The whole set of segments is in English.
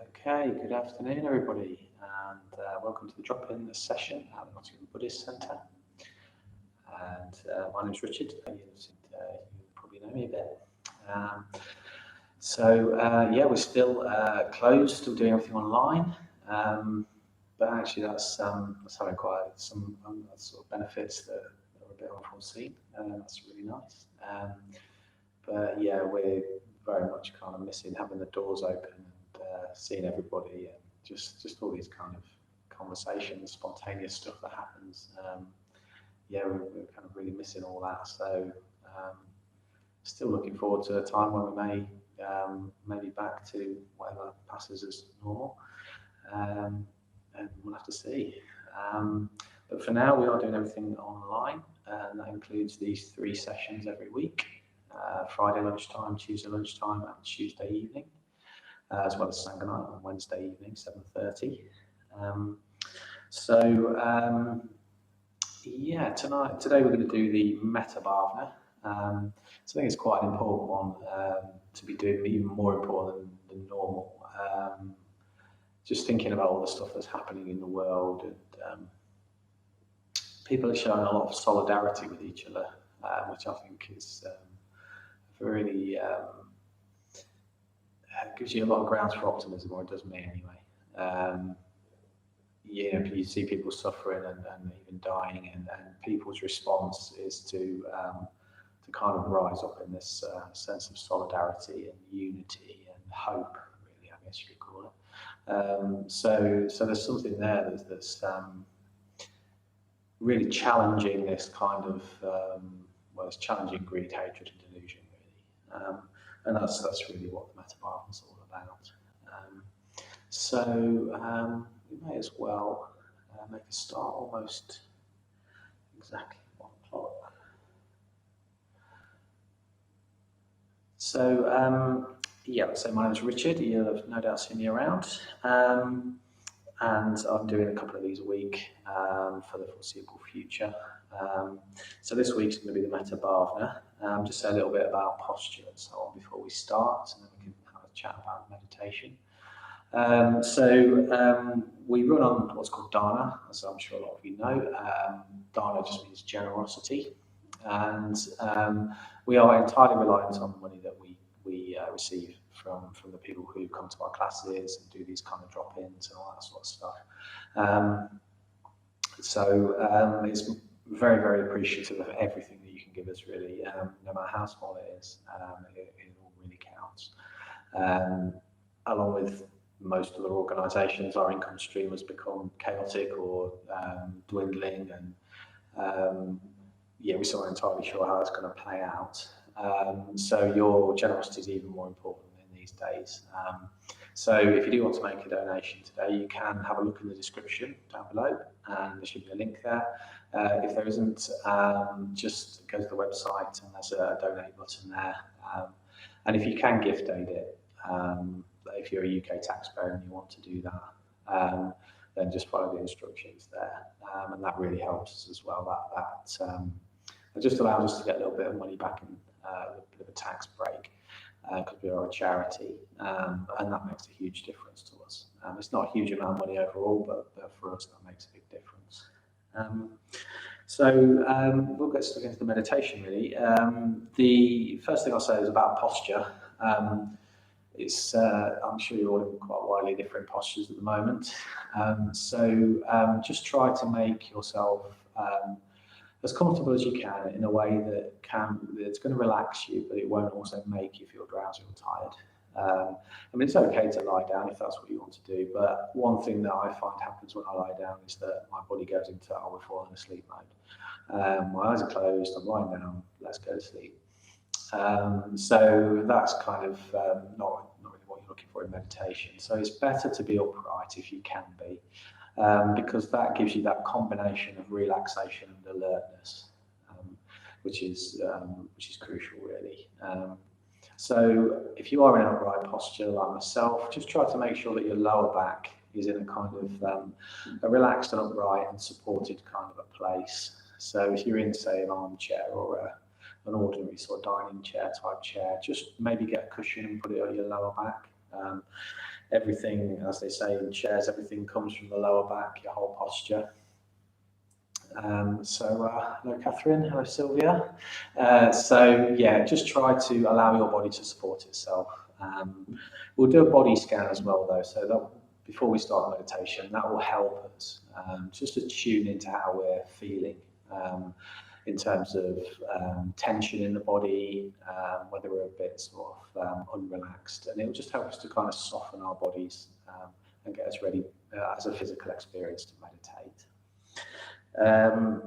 Okay, good afternoon, everybody, and welcome to the drop-in session at the Nottingham Buddhist Centre. And my name is Richard. You probably know me a bit. Yeah, we're still closed, still doing everything online, but actually that's having quite some sort of benefits that are a bit unforeseen. That's really nice. But yeah, we're very much kind of missing having the doors open and seeing everybody and just all these kind of conversations, spontaneous stuff that happens. Yeah, we're kind of really missing all that. So still looking forward to a time when we may maybe back to whatever passes as normal, and we'll have to see. But for now, we are doing everything online, and that includes these 3 sessions every week. Friday lunchtime, Tuesday lunchtime, and Tuesday evening, as well as Sangha night on Wednesday evening, 7:30. Yeah, today we're going to do the Metta Bhavana. So I think it's quite an important one to be doing, even more important than normal. Just thinking about all the stuff that's happening in the world, and people are showing a lot of solidarity with each other, which I think is really gives you a lot of grounds for optimism, or it does me anyway. You see people suffering and even dying, and people's response is to kind of rise up in this sense of solidarity and unity and hope, really, I guess you could call it. So there's something there that's really challenging this kind of, it's challenging greed, hatred and delusion, really. And that's really what the Metta Bhavana is all about. We may as well make a start almost exactly 1 o'clock. So my name is Richard. You'll have no doubt seen me around, and I'm doing a couple of these a week for the foreseeable future. So this week's going to be the Metta Bhavana. Just say a little bit about posture and so on before we start, and then we can have a chat about meditation. We run on what's called dana, as I'm sure a lot of you know. Dana just means generosity, and we are entirely reliant on the money that we receive from the people who come to our classes and do these kind of drop-ins and all that sort of stuff. It's very, very appreciative of everything that you can give us, really, no matter how small it is. It all really counts. Along with most other organisations, our income stream has become chaotic or dwindling, and we're still not entirely sure how it's going to play out. So your generosity is even more important in these days. So if you do want to make a donation today, you can have a look in the description down below, and there should be a link there. If there isn't, just go to the website and there's a donate button there. And if you can gift aid it, if you're a UK taxpayer and you want to do that, then just follow the instructions there, and that really helps us as well. It just allows us to get a little bit of money back in a bit of a tax break, because we are a charity, and that makes a huge difference to us. It's not a huge amount of money overall, but for us that makes a big difference. We'll get stuck into the meditation, really. The first thing I'll say is about posture. I'm sure you're all in quite widely different postures at the moment. Just try to make yourself as comfortable as you can in a way that's going to relax you, but it won't also make you feel drowsy or tired. It's okay to lie down if that's what you want to do, but one thing that I find happens when I lie down is that my body goes into we're falling asleep mode. My eyes are closed, I'm lying down, let's go to sleep. So that's kind of not really what you're looking for in meditation. So it's better to be upright if you can be, because that gives you that combination of relaxation and alertness, which is crucial, really. So if you are in an upright posture like myself, just try to make sure that your lower back is in a kind of a relaxed and upright and supported kind of a place. So if you're in, say, an armchair or an ordinary sort of dining chair type chair, just maybe get a cushion and put it on your lower back. everything, as they say in chairs, everything comes from the lower back, your whole posture. Hello Catherine, hello Sylvia. Yeah, just try to allow your body to support itself. We'll do a body scan as well though, so that before we start meditation, that will help us just to tune into how we're feeling in terms of tension in the body, whether we're a bit sort of unrelaxed, and it will just help us to kind of soften our bodies and get us ready as a physical experience to meditate.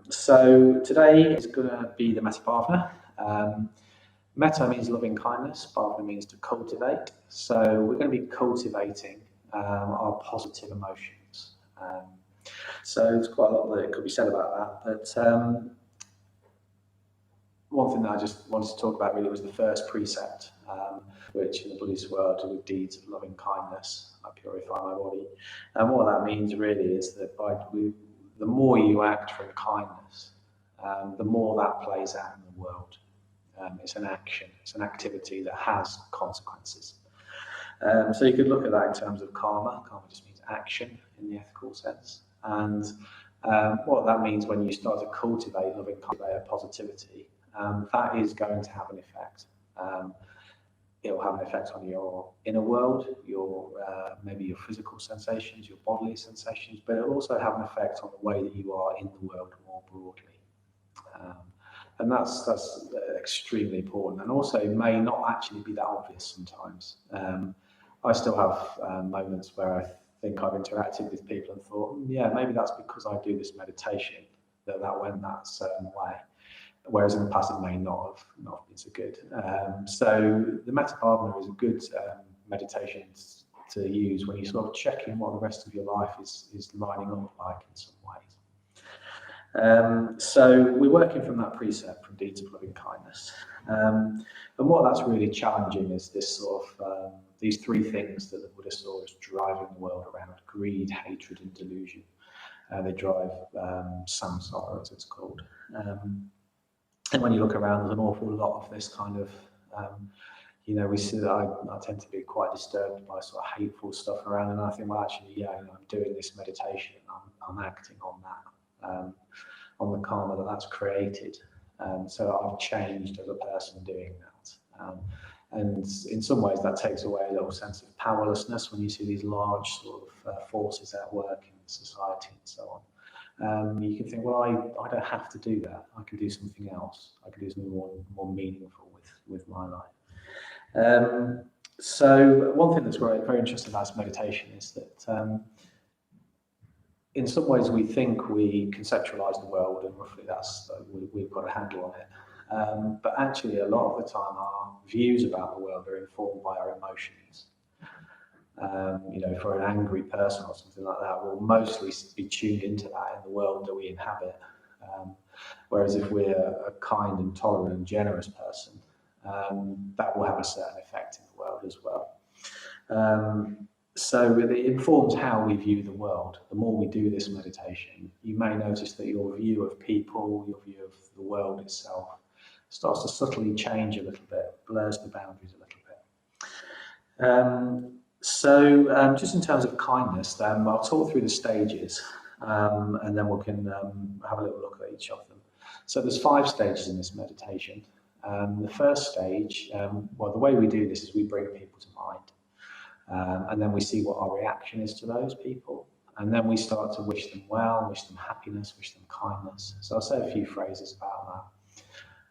So today is going to be the Metta Bhavana. Metta means loving kindness, Bhavana means to cultivate. So we're going to be cultivating our positive emotions. So there's quite a lot that could be said about that. But one thing that I just wanted to talk about really was the first precept, which in the Buddhist world, with deeds of loving kindness, I purify my body. And what that means really is that the more you act from kindness, the more that plays out in the world. It's an action, it's an activity that has consequences. So you could look at that in terms of karma. Karma just means action in the ethical sense. And what that means when you start to cultivate loving positivity, that is going to have an effect. It will have an effect on your inner world, maybe your physical sensations, your bodily sensations, but it will also have an effect on the way that you are in the world more broadly. And that's extremely important, and also it may not actually be that obvious sometimes. I still have moments where I think I've interacted with people and thought, yeah, maybe that's because I do this meditation that went that certain way. Whereas in the past it may not have been so good. So the Metta Bhavana is a good meditation to use when you're sort of checking what the rest of your life is lining up like in some ways. So we're working from that precept, from deeds of loving kindness. And what that's really challenging is this sort of these three things that the Buddha saw as driving the world around: greed, hatred, and delusion. They drive samsara, as it's called. And when you look around, there's an awful lot of this kind of, we see that I tend to be quite disturbed by sort of hateful stuff around, and I think, well, actually, yeah, I'm doing this meditation, I'm acting on that, on the karma that's created. So I've changed as a person doing that. And in some ways, that takes away a little sense of powerlessness when you see these large sort of forces at work in society and so on. You can think, well, I don't have to do that. I can do something else. I can do something more meaningful with my life. So one thing that's very interesting about meditation is that in some ways we think we conceptualize the world and roughly we've got a handle on it. But actually a lot of the time our views about the world are informed by our emotions. For an angry person or something like that, we'll mostly be tuned into that in the world that we inhabit. Whereas if we're a kind and tolerant and generous person, that will have a certain effect in the world as well. So it informs how we view the world. The more we do this meditation, you may notice that your view of people, your view of the world itself, starts to subtly change a little bit, blurs the boundaries a little bit. So just in terms of kindness, then I'll talk through the stages, and then we can have a little look at each of them. So there's 5 stages in this meditation. The first stage, the way we do this is we bring people to mind, and then we see what our reaction is to those people, and then we start to wish them well, wish them happiness, wish them kindness. So I'll say a few phrases about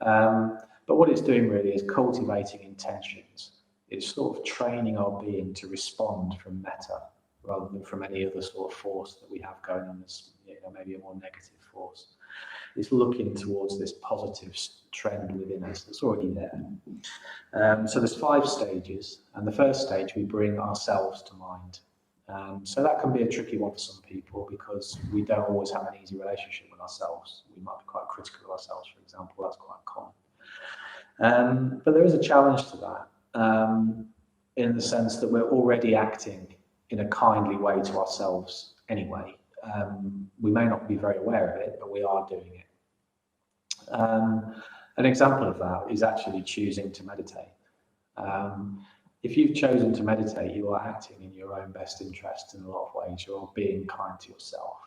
that. But what it's doing really is cultivating intentions. It's sort of training our being to respond from metta rather than from any other sort of force that we have going on, as maybe a more negative force. It's looking towards this positive trend within us that's already there. So there's 5 stages, and the first stage we bring ourselves to mind. So that can be a tricky one for some people because we don't always have an easy relationship with ourselves. We might be quite critical of ourselves, for example. That's quite common. But there is a challenge to that. In the sense that we're already acting in a kindly way to ourselves anyway. We may not be very aware of it, but we are doing it. An example of that is actually choosing to meditate. if you've chosen to meditate, you are acting in your own best interest in a lot of ways. You're being kind to yourself.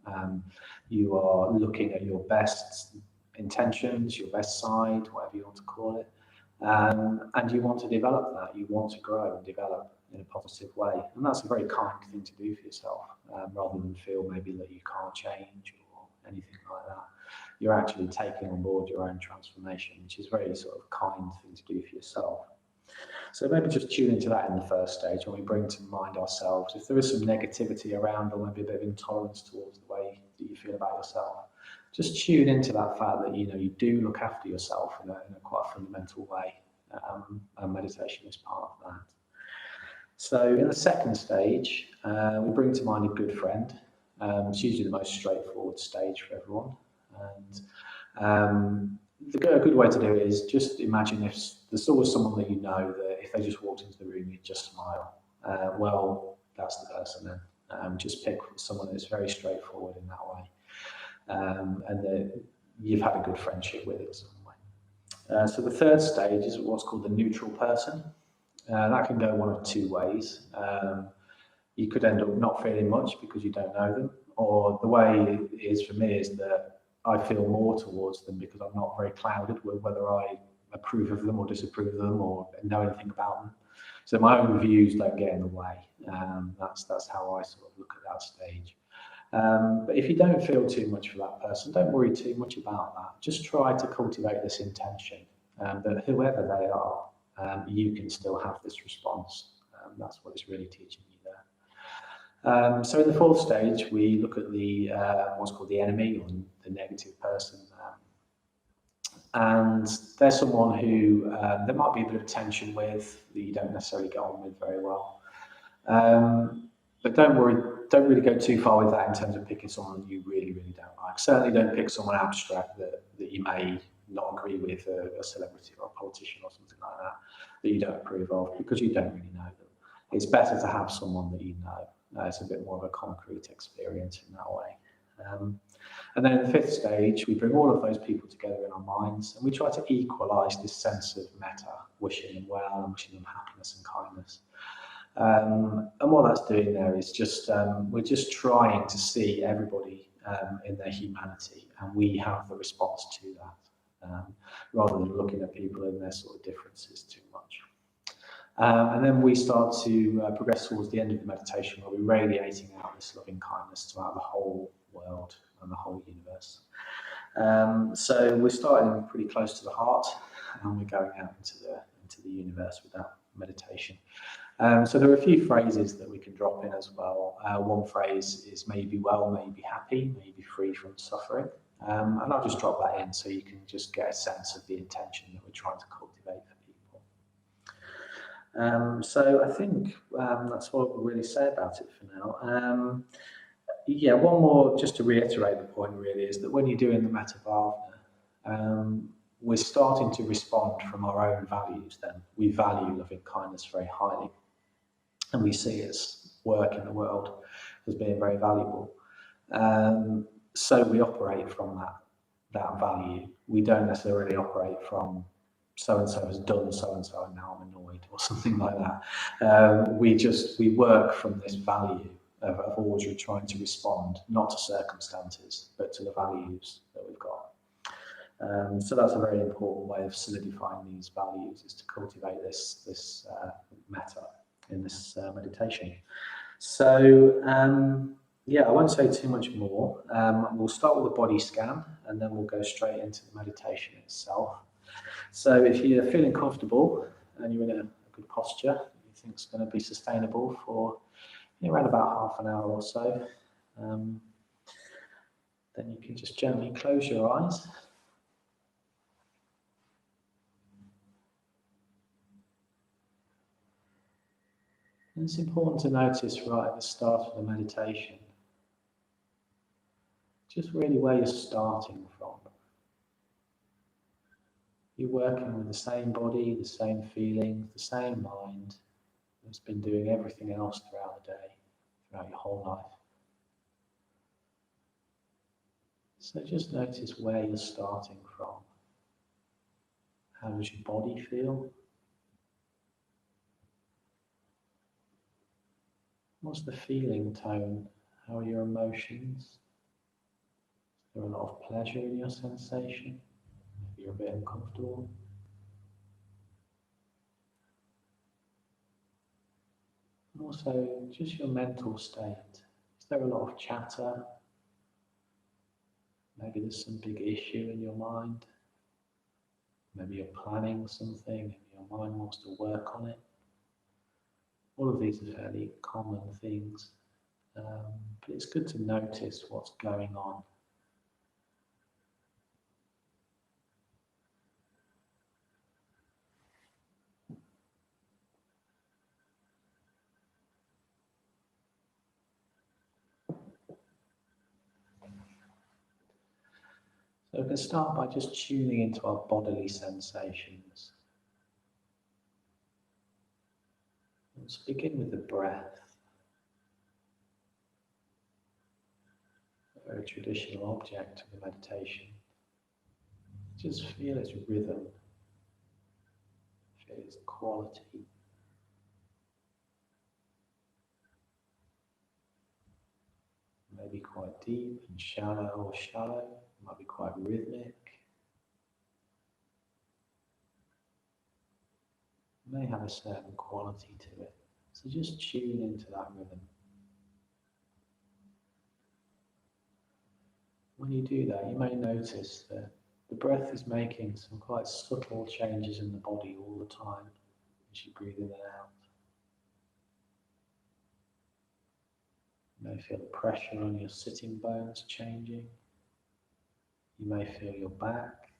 Um, you are looking at your best intentions, your best side, whatever you want to call it. And you want to develop that. You want to grow and develop in a positive way. And that's a very kind thing to do for yourself, rather than feel maybe that you can't change or anything like that. You're actually taking on board your own transformation, which is a very sort of kind thing to do for yourself. So maybe just tune into that in the first stage when we bring to mind ourselves. If there is some negativity around or maybe a bit of intolerance towards the way that you feel about yourself, just tune into that fact that you do look after yourself in a quite fundamental way. And meditation is part of that. So in the second stage, we bring to mind a good friend. It's usually the most straightforward stage for everyone. And a good way to do it is just imagine if there's always someone that you know that if they just walked into the room, you'd just smile. Well, that's the person then. Just pick someone that's very straightforward in that way. And that you've had a good friendship with in some way. So the third stage is what's called the neutral person. That can go one of two ways. You could end up not feeling much because you don't know them, or the way it is for me is that I feel more towards them because I'm not very clouded with whether I approve of them or disapprove of them or know anything about them. So my own views don't get in the way. That's how I sort of look at that stage. But if you don't feel too much for that person, don't worry too much about that. Just try to cultivate this intention that whoever they are, you can still have this response. That's what it's really teaching you there. So in the fourth stage, we look at the what's called the enemy or the negative person. And there's someone who there might be a bit of tension with that you don't necessarily get on with very well. But don't worry, don't really go too far with that in terms of picking someone that you really, really don't like. Certainly don't pick someone abstract that you may not agree with, a celebrity or a politician or something like that you don't approve of, because you don't really know them. It's better to have someone that you know. It's a bit more of a concrete experience in that way. And then in the fifth stage, we bring all of those people together in our minds and we try to equalise this sense of metta, wishing them well and wishing them happiness and kindness. And what that's doing there is just, we're just trying to see everybody in their humanity, and we have the response to that, rather than looking at people in their sort of differences too much. And then we start to progress towards the end of the meditation where we're radiating out this loving kindness throughout the whole world and the whole universe. So we're starting pretty close to the heart and we're going out into the universe with that meditation. So there are a few phrases that we can drop in as well. One phrase is may you be well, may you be happy, may you be free from suffering. And I'll just drop that in so you can just get a sense of the intention that we're trying to cultivate for people. So I think that's what we'll really say about it for now. Yeah, one more, just to reiterate the point really, is that when you're doing the Metta Bhavana, we're starting to respond from our own values then. We value loving kindness very highly. And we see its work in the world as being very valuable. So we operate from that value. We don't necessarily operate from so-and-so has done so-and-so and now I'm annoyed or something like that. We work from this value of always trying to respond, not to circumstances, but to the values that we've got. So that's a very important way of solidifying these values, is to cultivate this metta in this meditation. So yeah, I won't say too much more. We'll start with a body scan and then we'll go straight into the meditation itself. So if you're feeling comfortable and you're in a good posture, you think it's going to be sustainable for around about half an hour or so, then you can just gently close your eyes. And it's important to notice right at the start of the meditation, just really where you're starting from. You're working with the same body, the same feelings, the same mind that's been doing everything else throughout the day, throughout your whole life. So just notice where you're starting from. How does your body feel? What's the feeling tone? How are your emotions? Is there a lot of pleasure in your sensation? Maybe you're a bit uncomfortable. And also, just your mental state. Is there a lot of chatter? Maybe there's some big issue in your mind. Maybe you're planning something and your mind wants to work on it. All of these are fairly common things, but it's good to notice what's going on. So we can start by just tuning into our bodily sensations. Let's begin with the breath. A very traditional object of the meditation. Just feel its rhythm, feel its quality. Maybe quite deep and shallow, might be quite rhythmic. It may have a certain quality to it. So just tune into that rhythm. When you do that, you may notice that the breath is making some quite subtle changes in the body all the time as you breathe in and out. You may feel the pressure on your sitting bones changing. You may feel your back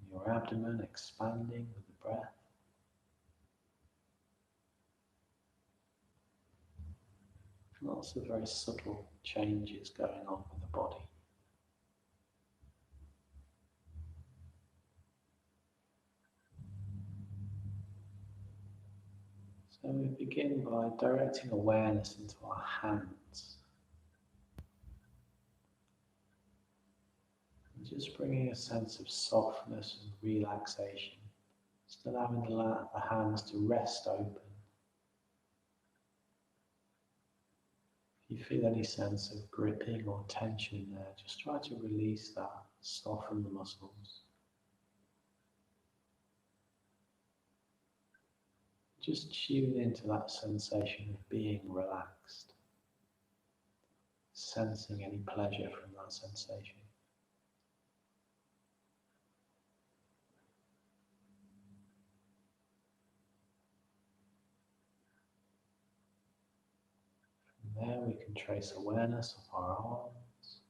and your abdomen expanding with the breath. Lots of very subtle changes going on with the body. So we begin by directing awareness into our hands. And just bringing a sense of softness and relaxation. Just allowing the hands to rest open. If you feel any sense of gripping or tension there, just try to release that, soften the muscles. Just tune into that sensation of being relaxed, sensing any pleasure from that sensation. From there we can trace awareness of our arms,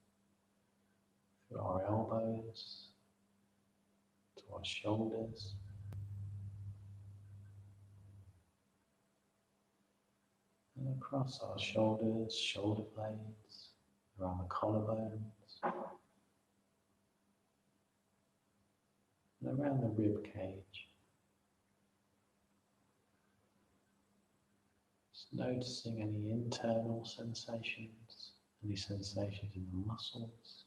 through our elbows, to our shoulders, and across our shoulders, shoulder blades, around the collarbones, and around the rib cage. Just noticing any internal sensations, any sensations in the muscles.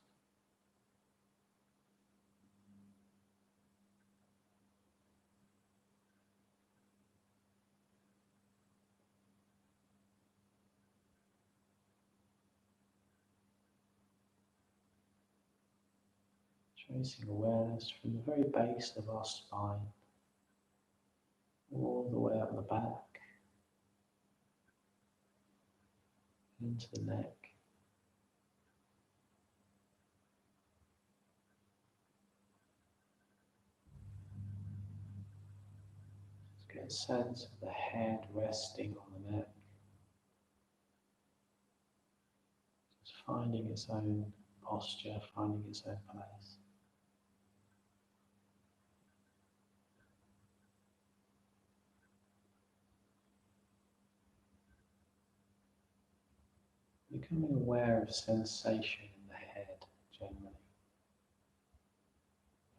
Tracing awareness from the very base of our spine, all the way up the back, into the neck. Just get a sense of the head resting on the neck, just finding its own posture, finding its own place. Becoming aware of sensation in the head generally.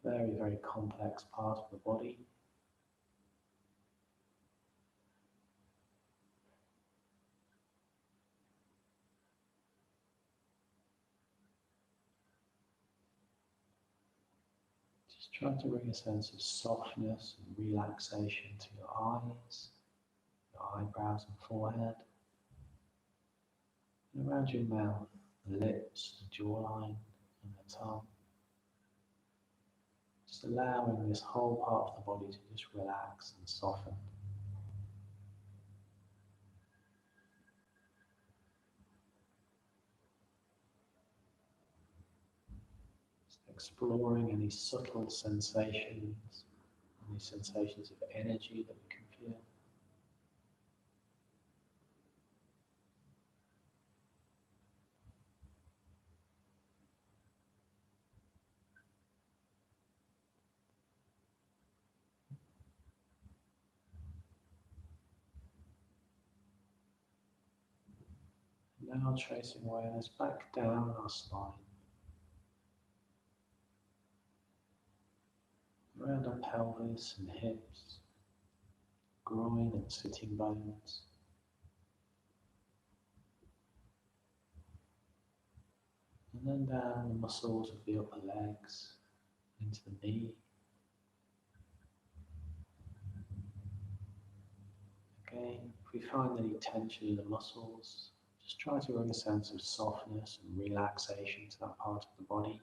Very, very complex part of the body. Just try to bring a sense of softness and relaxation to your eyes, your eyebrows and forehead. Around your mouth, the lips, the jawline, and the tongue. Just allowing this whole part of the body to just relax and soften. Just exploring any subtle sensations, any sensations of energy that we can feel. Now tracing awareness back down our spine, around our pelvis and hips, groin and sitting bones, and then down the muscles of the upper legs, into the knee. Again, if we find any tension in the muscles, just try to bring a sense of softness and relaxation to that part of the body.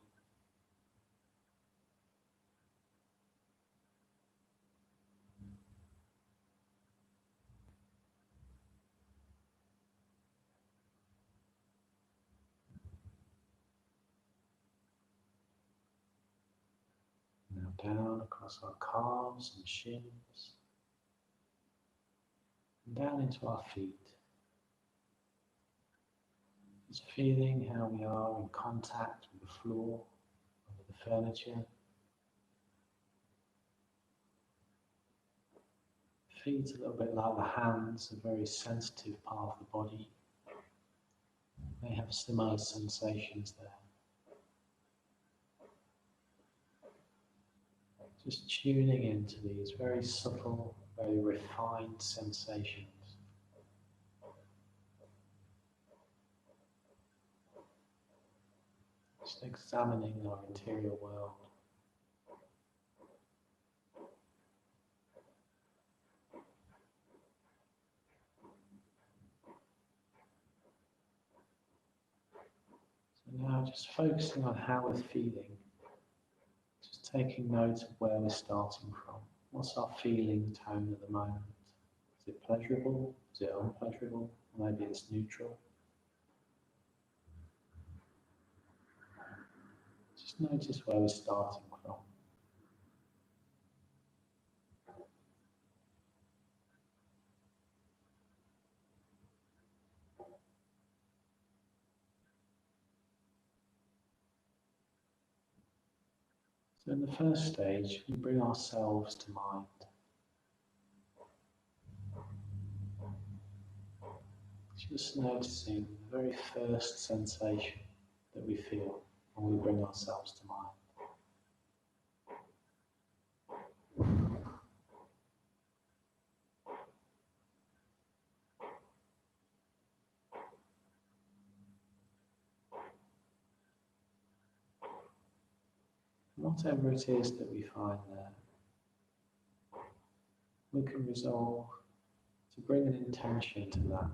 Now down across our calves and shins, and down into our feet. Just feeling how we are in contact with the floor, with the furniture. Feet a little bit like the hands, a very sensitive part of the body. They have similar sensations there. Just tuning into these very subtle, very refined sensations. Just examining our interior world. So now just focusing on how we're feeling. Just taking note of where we're starting from. What's our feeling tone at the moment? Is it pleasurable? Is it unpleasurable? Maybe it's neutral. Just notice where we're starting from. So in the first stage, we bring ourselves to mind. Just noticing the very first sensation that we feel when we bring ourselves to mind. Whatever it is that we find there, we can resolve to bring an intention to that.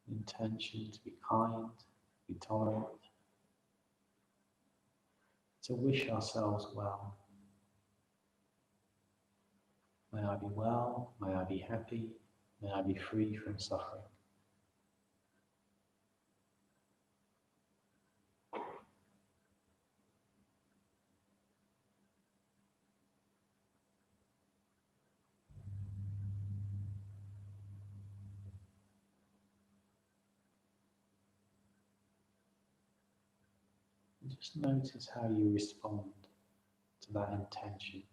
An intention to be kind, to be tolerant, to wish ourselves well. May I be well, may I be happy, may I be free from suffering. And just notice how you respond to that intention.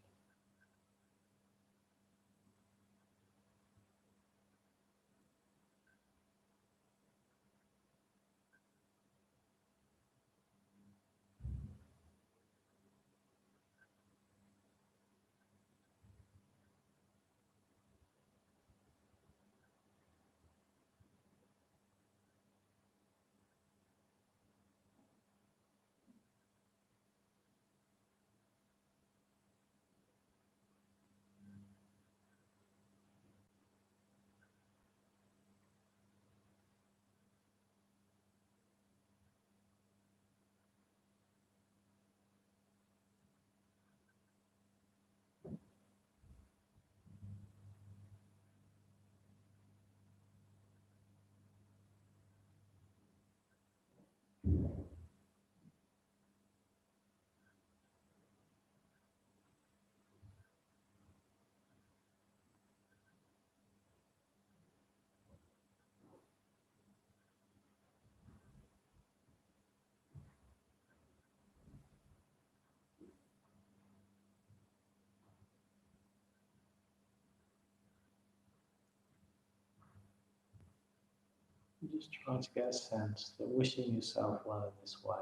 Just try to get a sense that wishing yourself well in this way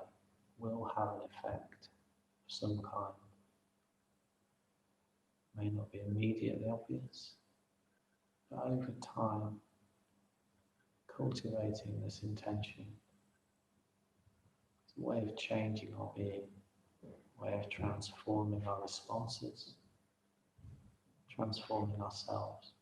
will have an effect of some kind. May not be immediately obvious, but over time, cultivating this intention is a way of changing our being, a way of transforming our responses, transforming ourselves.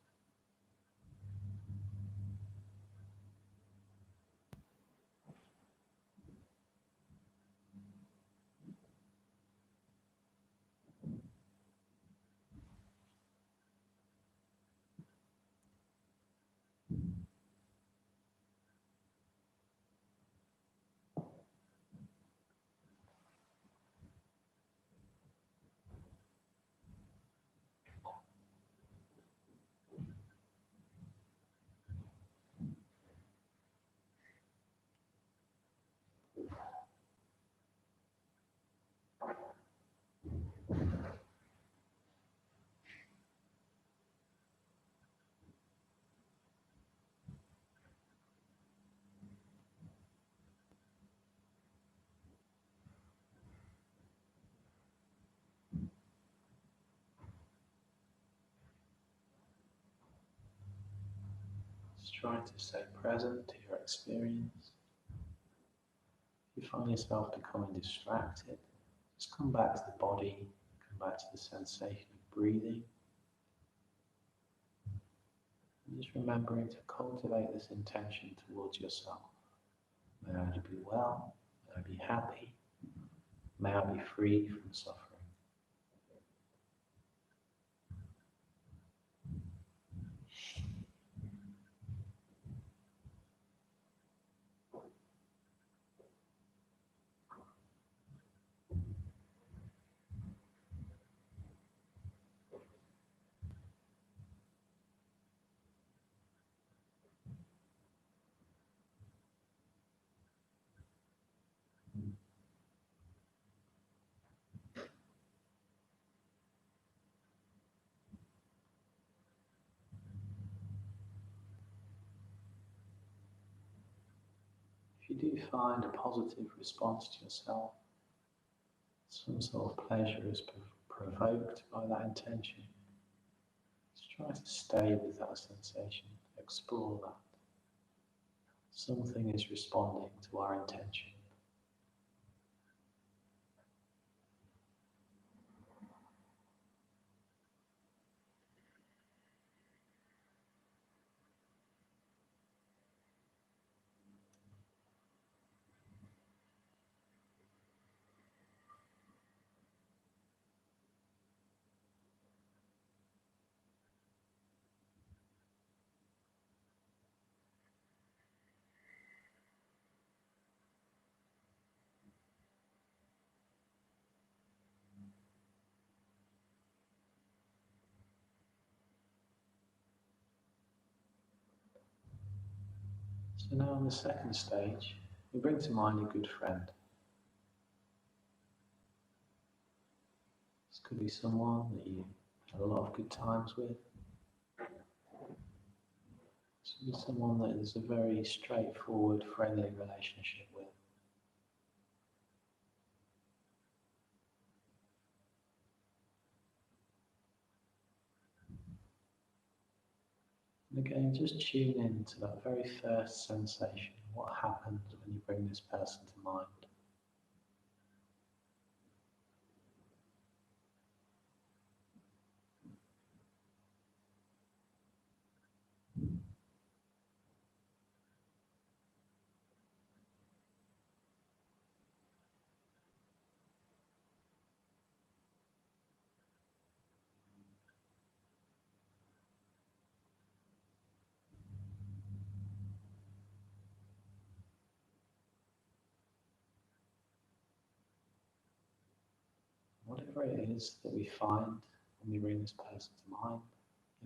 Just try to stay present to your experience. If you find yourself becoming distracted, just come back to the body, come back to the sensation of breathing. And just remembering to cultivate this intention towards yourself. May I be well, may I be happy, may I be free from suffering. If you do find a positive response to yourself, some sort of pleasure is provoked by that intention, just try to stay with that sensation, explore that. Something is responding to our intention. So now in the second stage, we bring to mind a good friend. This could be someone that you had a lot of good times with. This could be someone that is a very straightforward, friendly relationship with. And again, just tune in to that very first sensation. What happens when you bring this person to mind? Whatever it is that we find when we bring this person to mind,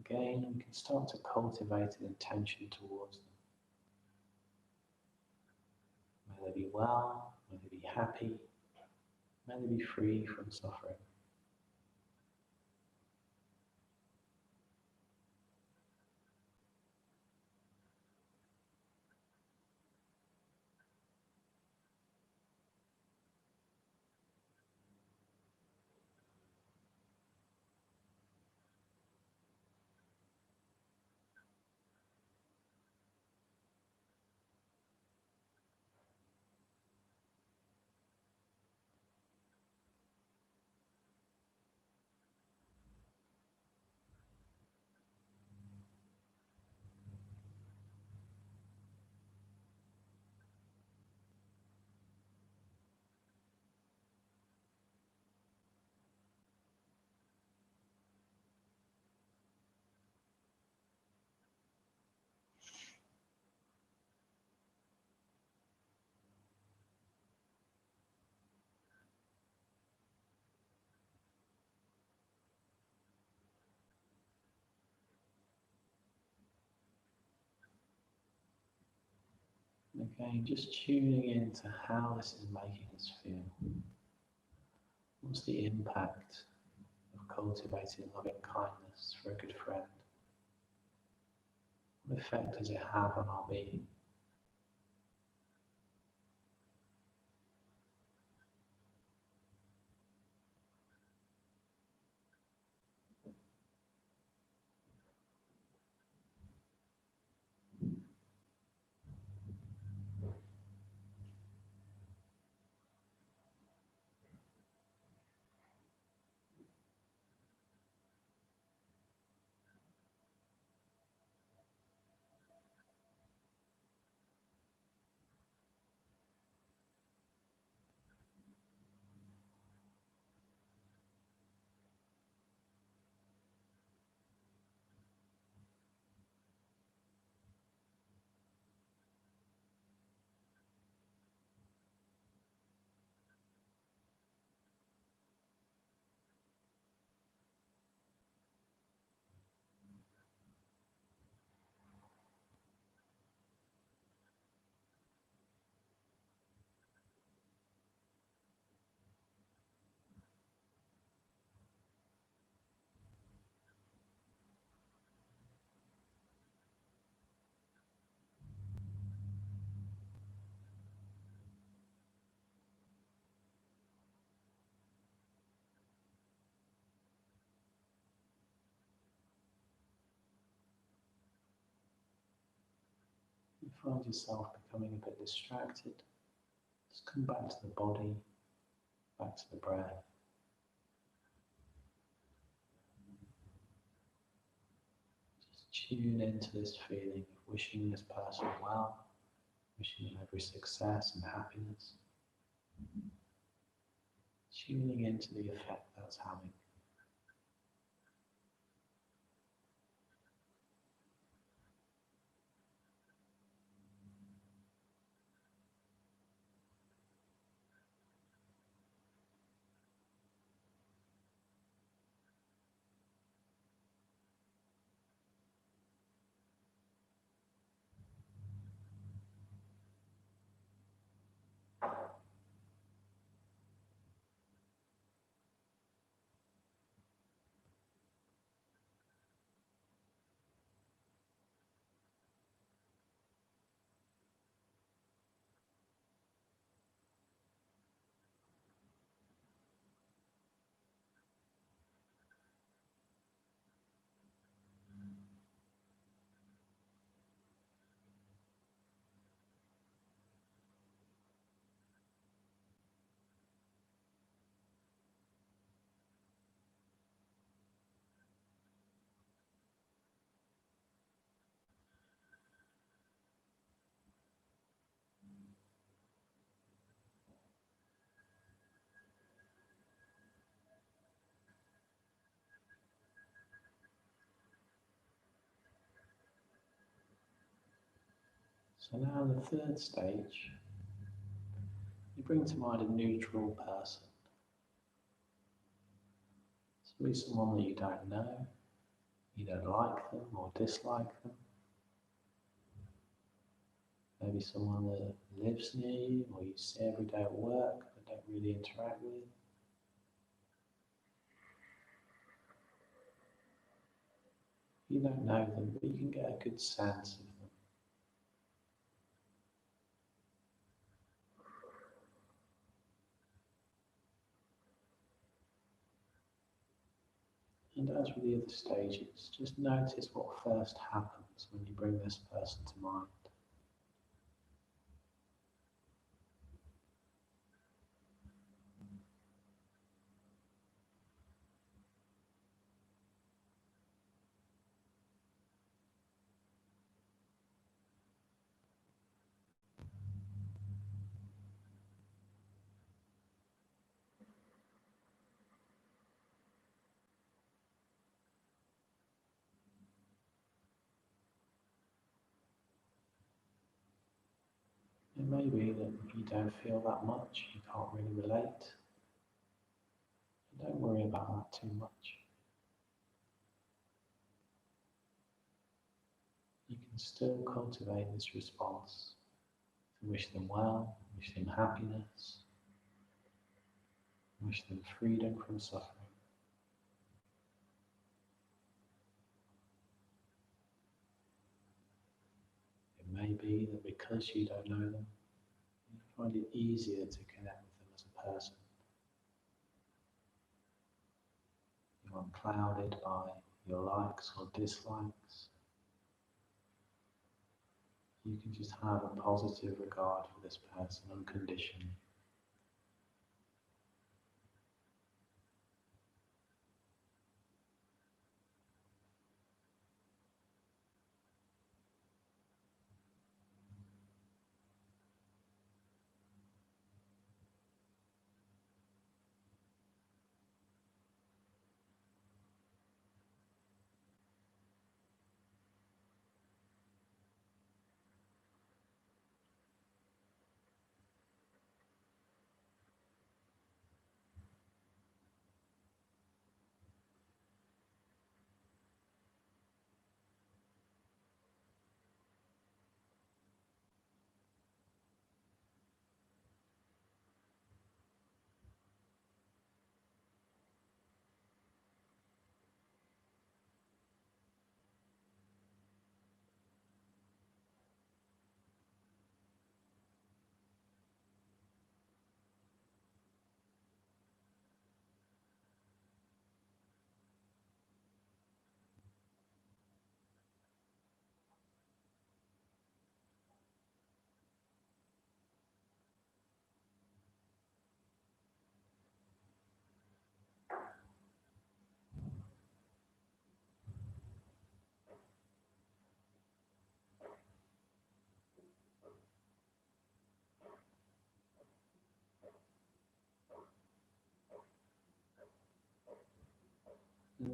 again, we can start to cultivate an intention towards them. May they be well, may they be happy, may they be free from suffering. Again, just tuning into how this is making us feel. What's the impact of cultivating loving kindness for a good friend? What effect does it have on our being? You find yourself becoming a bit distracted. Just come back to the body, back to the breath. Just tune into this feeling of wishing this person well, wishing them every success and happiness. Tuning into the effect that's having. So now in the third stage, you bring to mind a neutral person. Maybe someone that you don't know, you don't like them or dislike them. Maybe someone that lives near you or you see every day at work but don't really interact with. You don't know them, but you can get a good sense of them. And as with the other stages, just notice what first happens when you bring this person to mind. It may be that you don't feel that much, you can't really relate. Don't worry about that too much. You can still cultivate this response Wish them well, wish them happiness, wish them freedom from suffering. It may be that because you don't know them, you find it easier to connect with them as a person. You're unclouded by your likes or dislikes. You can just have a positive regard for this person unconditionally.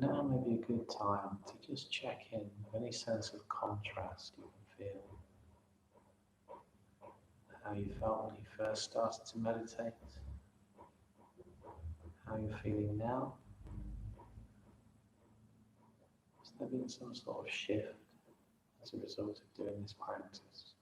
Now may be a good time to just check in with any sense of contrast you can feel. How you felt when you first started to meditate, how you're feeling now. Has there been some sort of shift as a result of doing this practice?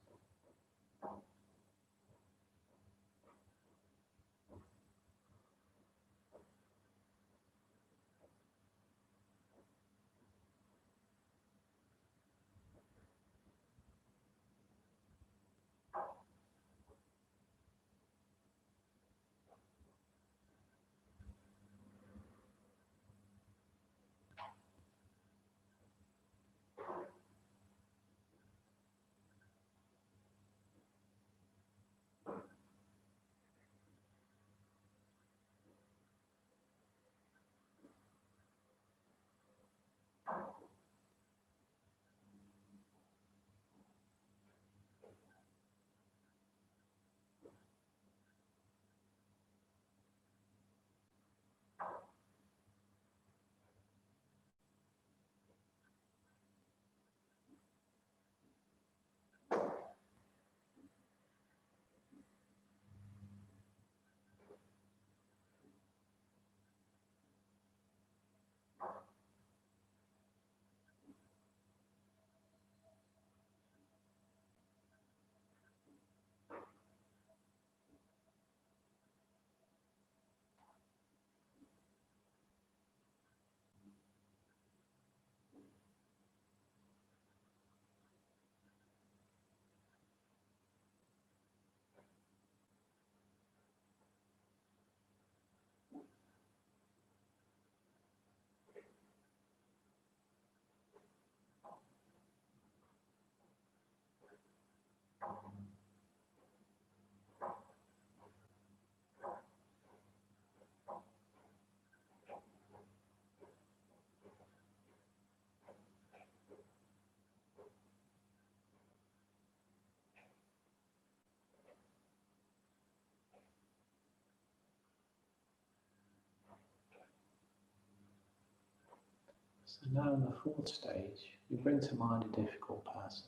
So now in the fourth stage, you bring to mind a difficult person.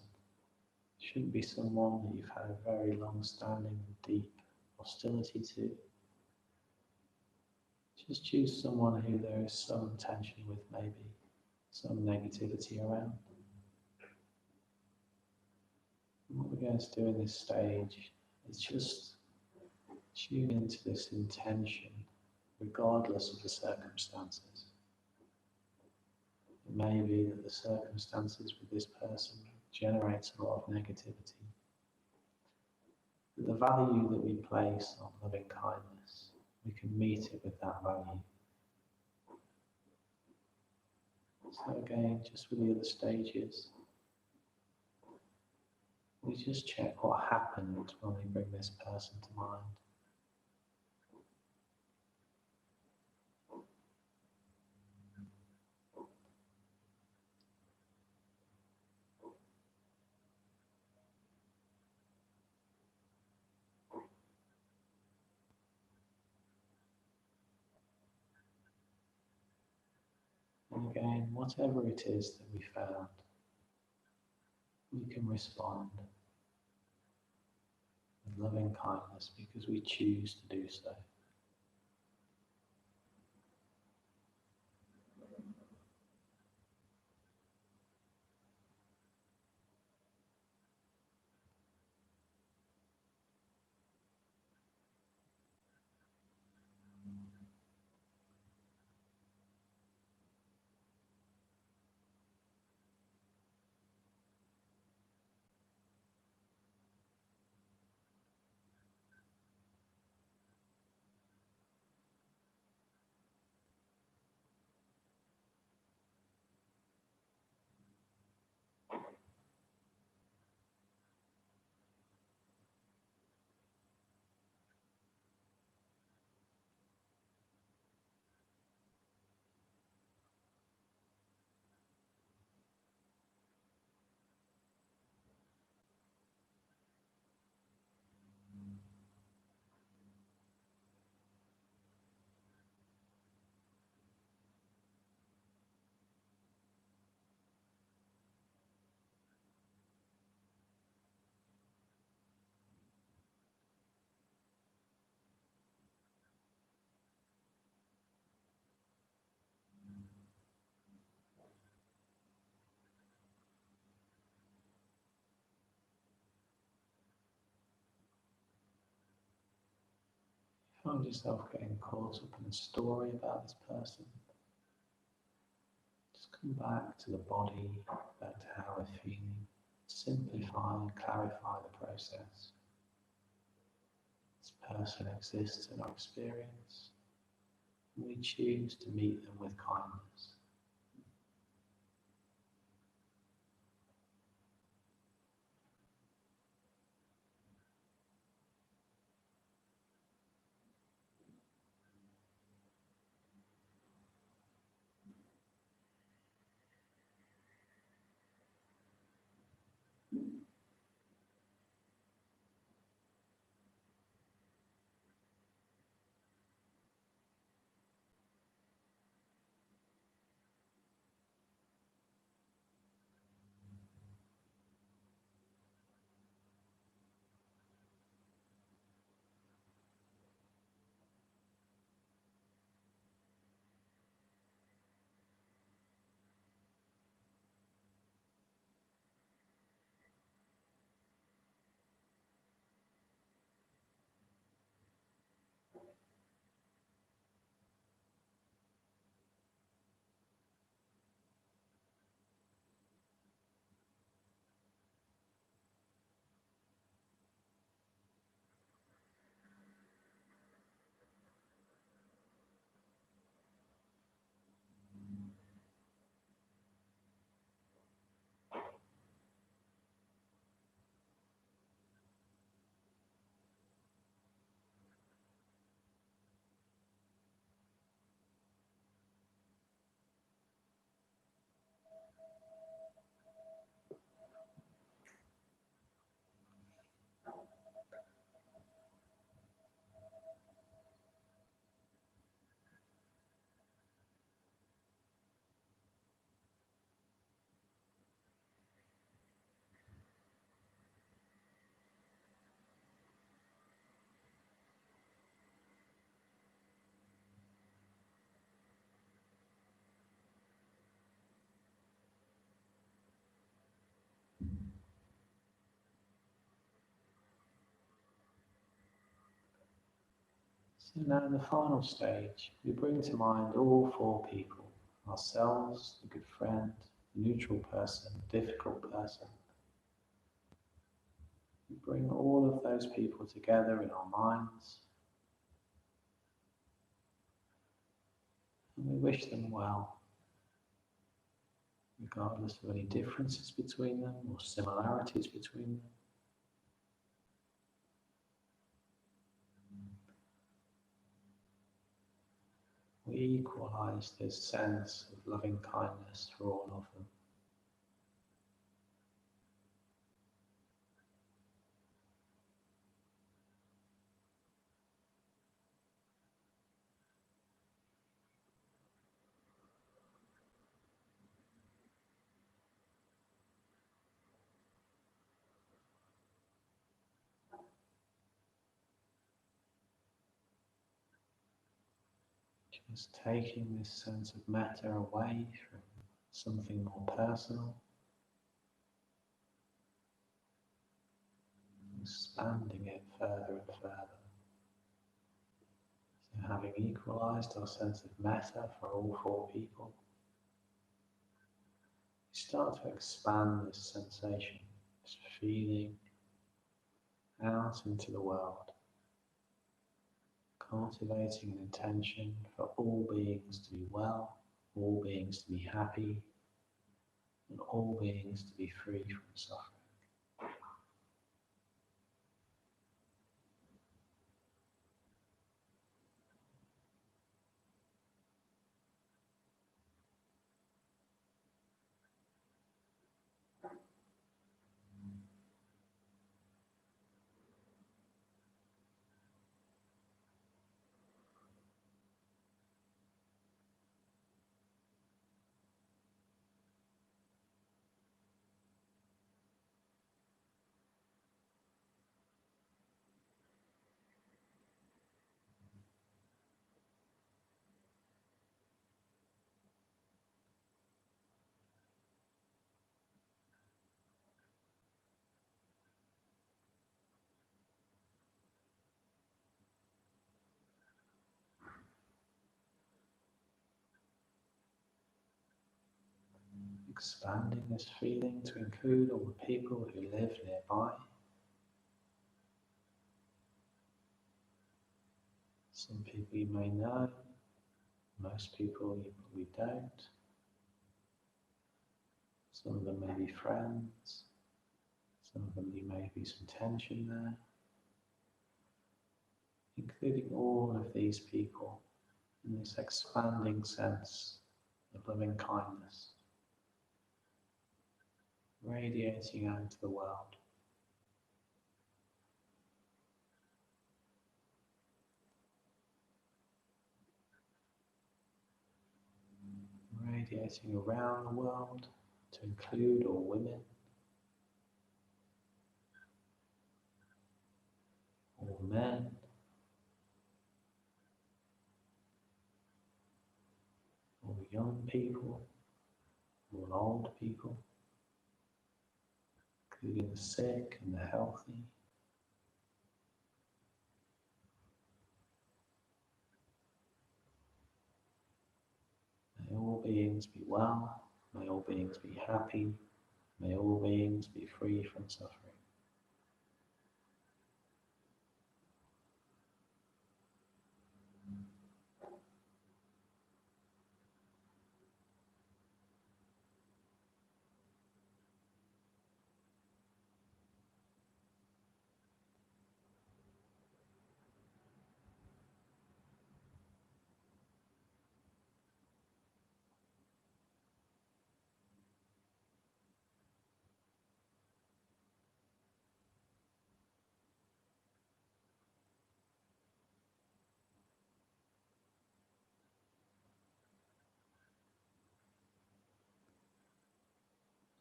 It shouldn't be someone that you've had a very long-standing, deep hostility to. Just choose someone who there is some tension with, maybe some negativity around. And what we're going to do in this stage is just tune into this intention, regardless of the circumstances. It may be that the circumstances with this person generates a lot of negativity. But the value that we place on loving kindness, we can meet it with that value. So again, just with the other stages, we just check what happened when we bring this person to mind. And again, whatever it is that we found, we can respond with loving kindness because we choose to do so. Find yourself getting caught up in a story about this person. Just come back to the body, back to how we're feeling. Simplify and clarify the process. This person exists in our experience. We choose to meet them with kindness. So now in the final stage, we bring to mind all four people: ourselves, the good friend, the neutral person, the difficult person. We bring all of those people together in our minds, and we wish them well, regardless of any differences between them or similarities between them. We equalize this sense of loving kindness for all of them. Just taking this sense of metta away from something more personal, expanding it further and further. So having equalized our sense of metta for all four people, we start to expand this sensation, this feeling out into the world, cultivating an intention for all beings to be well, all beings to be happy, and all beings to be free from suffering. Expanding this feeling to include all the people who live nearby. Some people you may know, most people you probably don't. Some of them may be friends, some of them you may be some tension there. Including all of these people in this expanding sense of loving kindness, radiating out into the world. Radiating around the world to include all women, all men, all young people, all old people, including the sick and the healthy. May all beings be well, may all beings be happy, may all beings be free from suffering.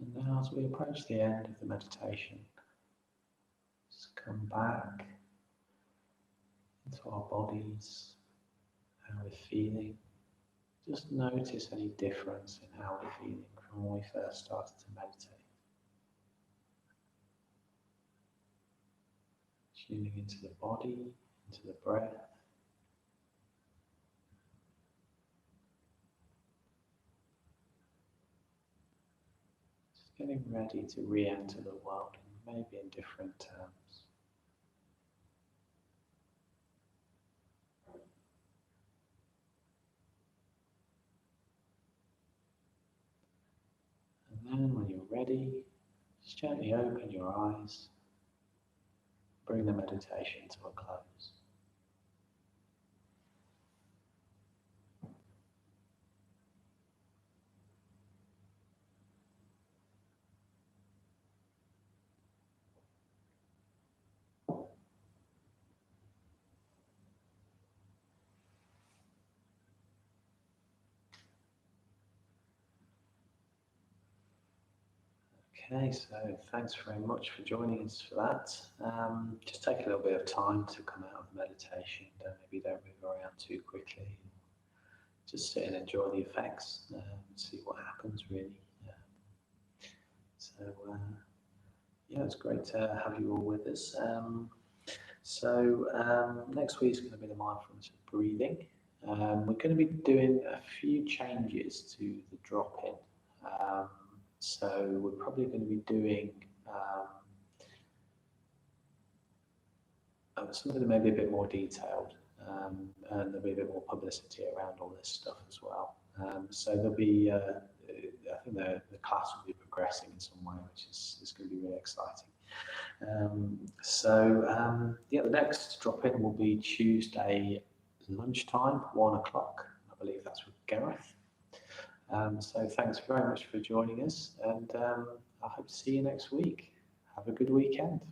And now as we approach the end of the meditation, just come back into our bodies, how we're feeling. Just notice any difference in how we're feeling from when we first started to meditate. Tuning into the body, into the breath, getting ready to re-enter the world, maybe in different terms. And then when you're ready, just gently open your eyes, bring the meditation to a close. Okay, so thanks very much for joining us for that. Just take a little bit of time to come out of meditation. Maybe don't move around too quickly. Just sit and enjoy the effects, see what happens really. Yeah, it's great to have you all with us. Next week is going to be the mindfulness of breathing. We're going to be doing a few changes to the drop-in. So we're probably going to be doing something maybe a bit more detailed, and there'll be a bit more publicity around all this stuff as well. So there'll be, I think the class will be progressing in some way, which is going to be really exciting. Yeah, the next drop-in will be Tuesday lunchtime, 1 o'clock. I believe that's with Gareth. So thanks very much for joining us, and I hope to see you next week. Have a good weekend.